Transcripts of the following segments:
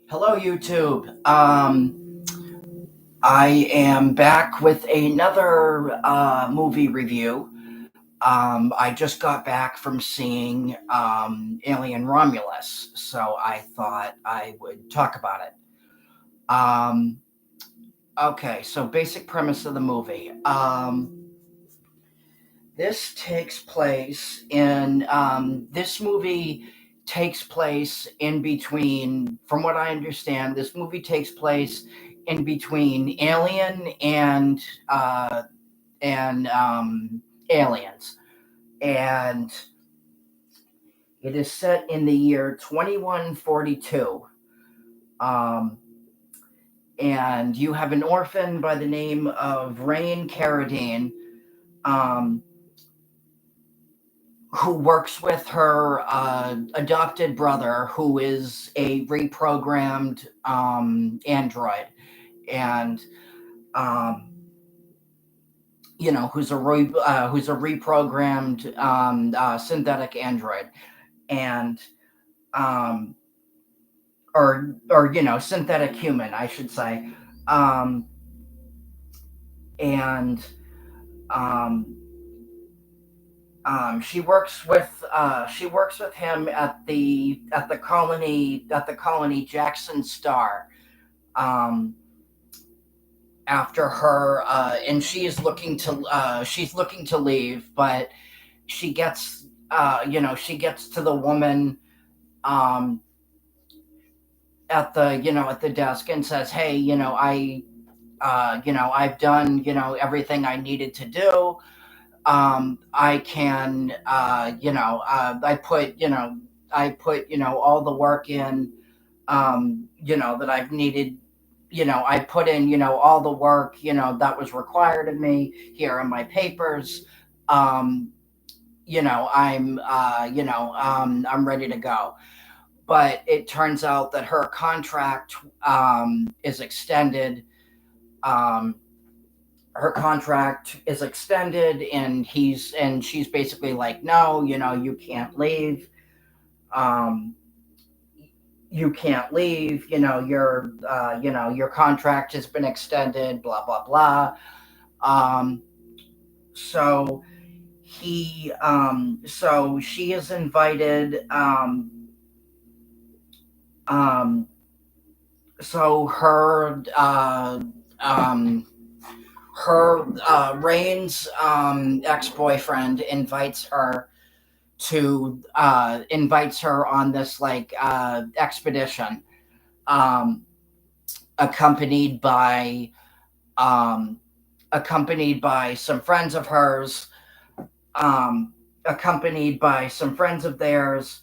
Hello, YouTube. I am back with another movie review. I just got back from seeing Alien Romulus, so I thought I would talk about it. Um, okay, so basic premise of the movie. This movie takes place in between, from what I understand, this movie takes place in between Alien and Aliens, and it is set in the year 2142. Um, and you have an orphan by the name of Rain Carradine, um, who works with her adopted brother, who is a reprogrammed android, and um, who's a reprogrammed synthetic android, and um, or synthetic human, I should say, um, and um, she works with him at the colony Jackson Star. Um, After her and she's looking to leave, but she gets to the woman um, at the desk and says, "Hey, I've done everything I needed to do. I can, I put, all the work in, that I've needed. I put in, all the work, that was required of me. Here are my papers. Um, I'm ready to go." But it turns out that her contract is extended. Um, Her contract is extended, and she's basically like, "No, you can't leave. Um, you can't leave. Your contract has been extended. Blah blah blah." Um, so so she is invited. Um, so um, Rain's ex-boyfriend invites her on this expedition, um, accompanied by um, accompanied by some friends of hers, um, accompanied by some friends of theirs,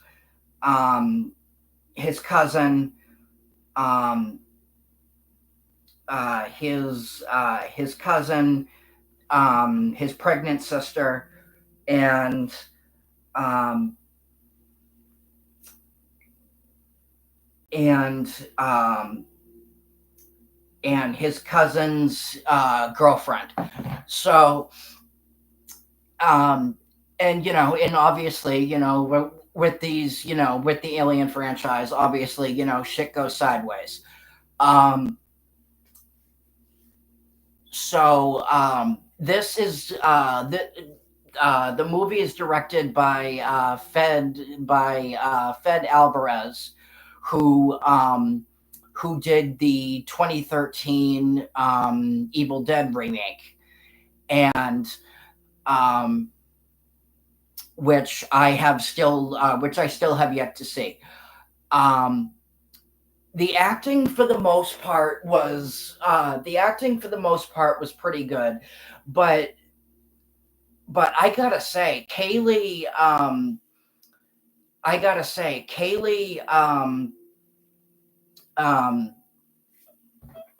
um, his cousin, um, his cousin, his pregnant sister, and um, and um, and his cousin's girlfriend. So, um, and obviously, with these, with the Alien franchise, obviously, shit goes sideways. Um, this is the movie is directed by Fed Alvarez, who um, who did the 2013 Evil Dead remake, and um, which I still have yet to see. Um, the acting for the most part was pretty good, but I gotta say, Kaylee, um,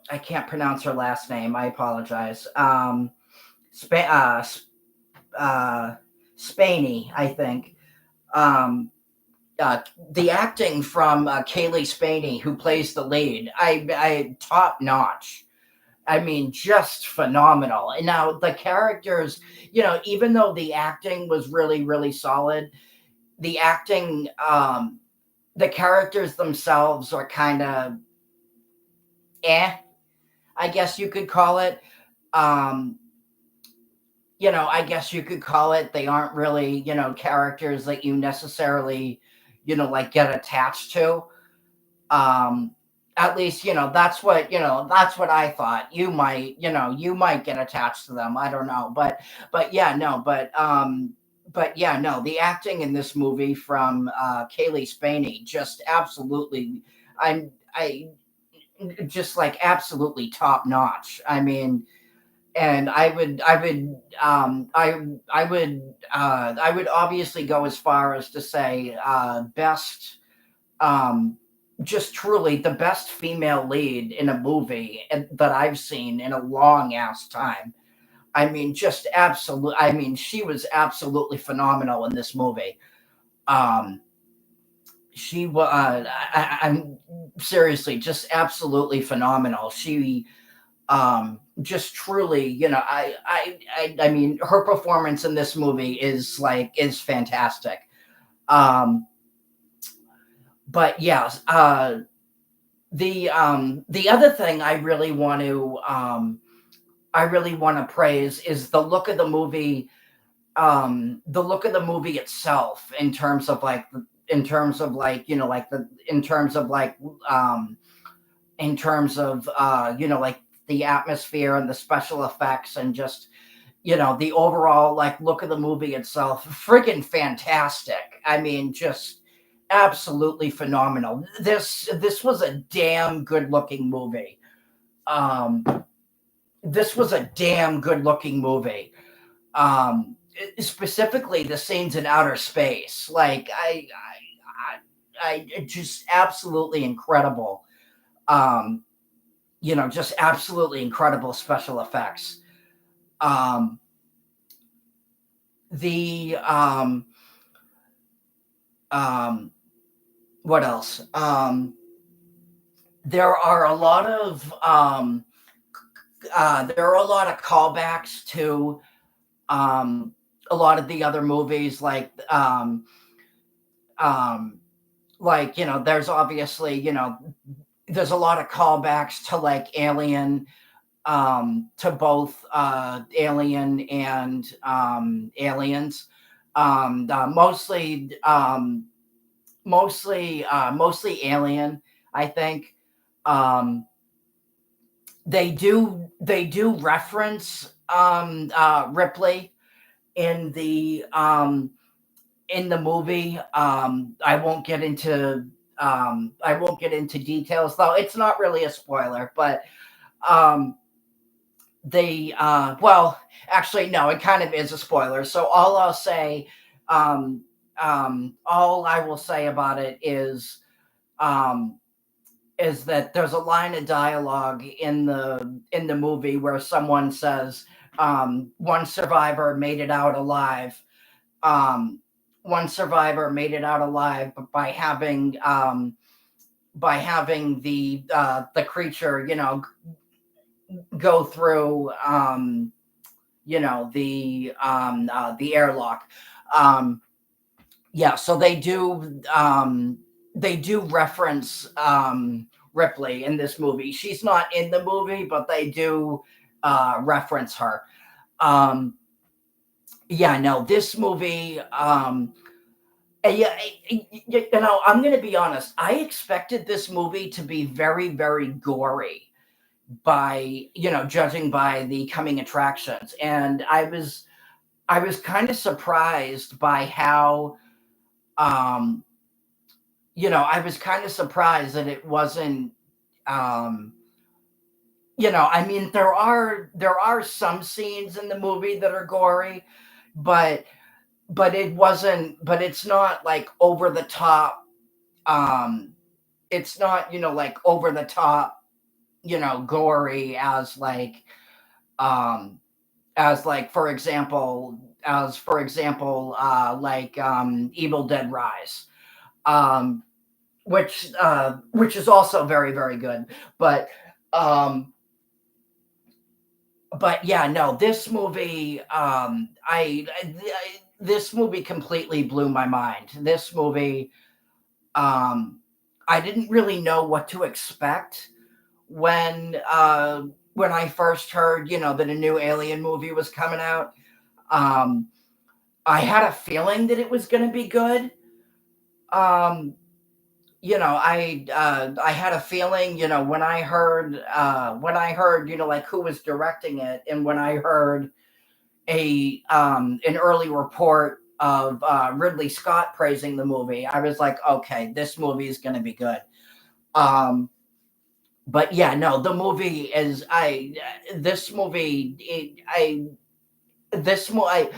I can't pronounce her last name. I apologize. Spa- uh, uh, Spaney, I think. Um, the acting from Kaylee Spaney, who plays the lead, I top notch. I mean, just phenomenal. And now the characters, even though the acting was really, really solid, the acting, the characters themselves are kind of. I guess you could call it. Um, I guess you could call it. They aren't really, characters that you necessarily, like get attached to. Um, at least, that's what I thought. You might get attached to them. I don't know, but yeah, no, but yeah, no, the acting in this movie from Kaylee Spaney just absolutely, I just like absolutely top notch. I mean, and I would obviously go as far as to say best, um, just truly the best female lead in a movie that I've seen in a long ass time. I mean, just absolute. I mean, she was absolutely phenomenal in this movie. Um, she was. I'm seriously just absolutely phenomenal. She just truly, I mean, her performance in this movie is fantastic. Um, but yes, the other thing I really want to praise is the look of the movie, the look of the movie itself in terms of like like the in terms of like in terms of like the atmosphere and the special effects and just the overall like look of the movie itself, friggin' fantastic. I mean, just absolutely phenomenal. This was a damn good looking movie. Um, this was a damn good looking movie. Specifically the scenes in outer space, like I just absolutely incredible. Um, just absolutely incredible special effects. Um, the um, what else? There are a lot of there are a lot of callbacks to um, a lot of the other movies, um, there's obviously there's a lot of callbacks to like Alien, to both Alien and Aliens, mostly Alien, I think. Um, they do reference Ripley in the movie. I won't get into details, though it's not really a spoiler, but um, they well, actually no, it kind of is a spoiler. So um, all I will say about it um, is that there's a line of dialogue in the movie where someone says, one survivor made it out alive. Um, one survivor made it out alive by having the creature, go through the airlock. Um, yeah, so they do reference Ripley in this movie. She's not in the movie, but they do reference her. Um, yeah, no, this movie. Yeah, I'm going to be honest. I expected this movie to be very, very gory by judging by the coming attractions, and I was kind of surprised by how um, I was kind of surprised that it wasn't. Um, I mean, there are some scenes in the movie that are gory, but it wasn't. But it's not like over the top. Um, it's not like over the top. Gory um, as like for example, like Evil Dead Rise. Um, which is also very very good, but um yeah, no, this movie this movie completely blew my mind. This movie, um I didn't really know what to expect when I first heard, that a new Alien movie was coming out. Um, I had a feeling that it was going to be good. Um, I had a feeling, when I heard, like who was directing it, and when I heard an early report of Ridley Scott praising the movie, I was like, okay, this movie is going to be good. Um, but yeah, no, the movie is I this movie it, I this mo I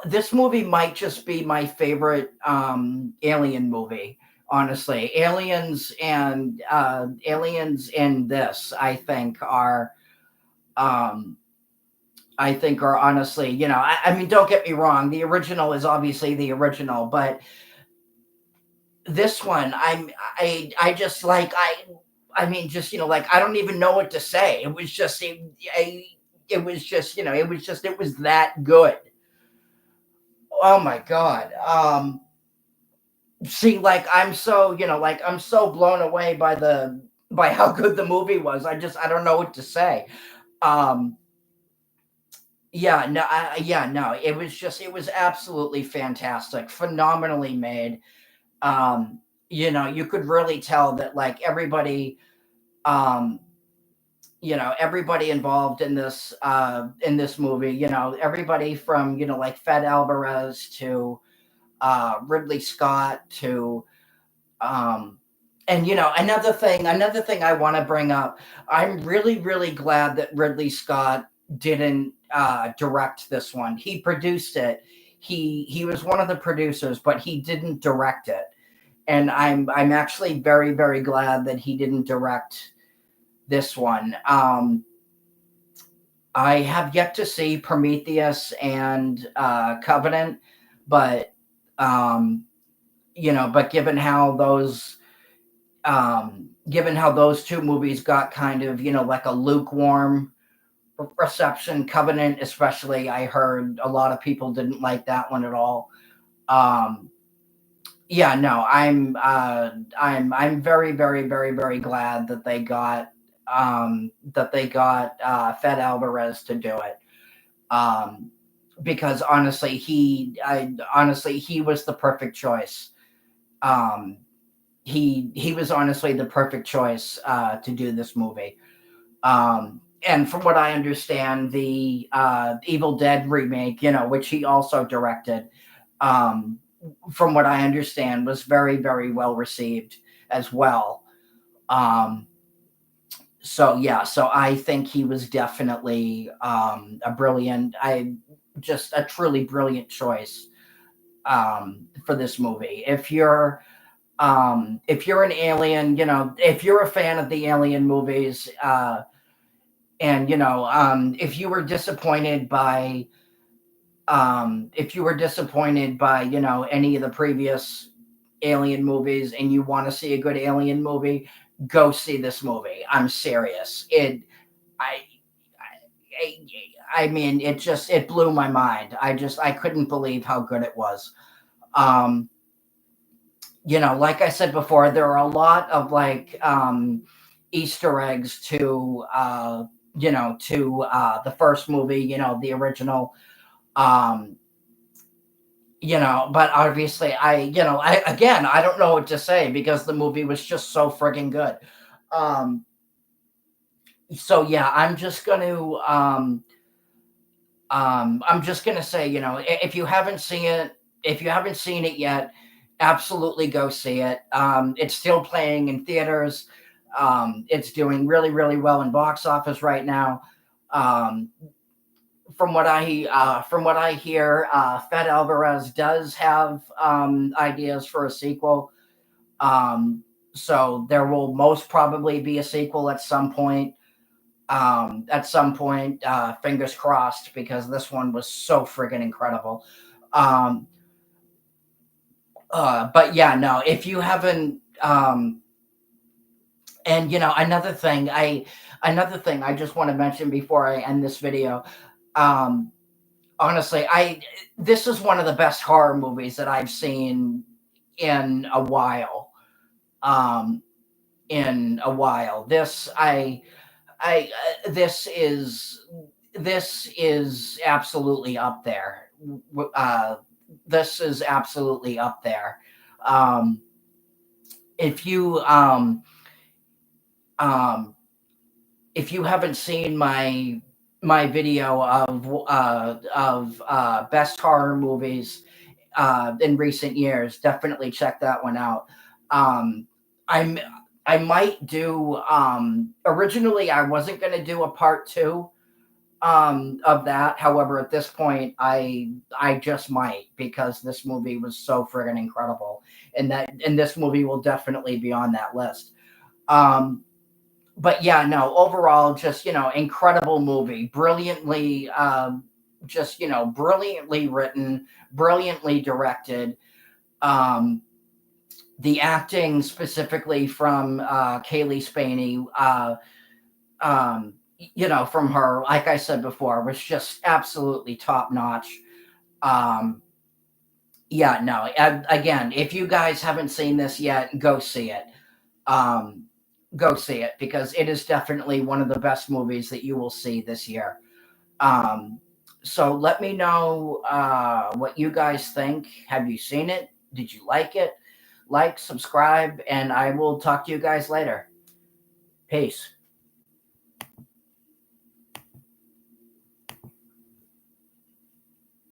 this movie might just be my favorite Alien movie. Honestly, Aliens in this, um I think are honestly, I mean, don't get me wrong, the original is obviously the original, but this one, I just like I mean, just like I don't even know what to say. It was just it was just it was that good. Oh my god. See, like I'm so I'm so blown away by the by how good the movie was. I don't know what to say. Um, yeah, no, yeah, no. It was absolutely fantastic, phenomenally made. You could really tell that like um everybody involved in this movie, everybody from like Fed Alvarez to Ridley Scott to um and another thing I want to bring up, I'm really really glad that Ridley Scott didn't direct this one. He produced it. He was one of the producers, but he didn't direct it. And I'm actually very very glad that he didn't direct this one. I have yet to see Prometheus and Covenant, but um, but given how those two movies got kind of like a lukewarm reception, Covenant especially, I heard a lot of people didn't like that one at all. Um, yeah, no, I'm very very very very glad that they got Fed Alvarez to do it. Um, because honestly he was the perfect choice. Um, he was honestly the perfect choice to do this movie. And from what I understand, the Evil Dead remake, which he also directed, um, from what I understand, was very very well received as well. Um, so yeah, so I think he was definitely just a truly brilliant choice for this movie. If you're an alien, if you're a fan of the alien movies, and if you were disappointed by any of the previous alien movies and you want to see a good alien movie, go see this movie. I'm serious. I, I mean, it blew my mind. I couldn't believe how good it was. Um, like I said before, there are a lot of like Easter eggs to the first movie, the original. Um, but obviously I don't know what to say because the movie was just so friggin' good. Um, so yeah, I'm just gonna say, if you haven't seen it, yet, absolutely go see it. It's still playing in theaters. It's doing really, really well in box office right now. Um, from what I hear, Fed Alvarez does have ideas for a sequel. Um, so there will most probably be a sequel at some point. Fingers crossed, because this one was so friggin' incredible. Um, but yeah, no, if you haven't, and another thing I just want to mention before I end this video. Um, Honestly, this is one of the best horror movies that I've seen in a while. Um, in a while. This is absolutely up there. Uh, this is absolutely up there. Um, if you um, if you haven't seen my video of best horror movies in recent years, definitely check that one out. Um, I'm I might do originally I wasn't going to do a part two of that. However, at this point, I just might, because this movie was so friggin' incredible, and this movie will definitely be on that list. Um, but yeah, no, overall, just incredible movie, brilliantly, just brilliantly written, brilliantly directed. Um, the acting specifically from Kaylee Spaney, from her, like I said before, was just absolutely top notch. Um, yeah, no, again, if you guys haven't seen this yet, go see it. Um, go see it, because it is definitely one of the best movies that you will see this year. Um, so let me know what you guys think. Have you seen it? Did you like it? Like, subscribe, and I will talk to you guys later. Peace.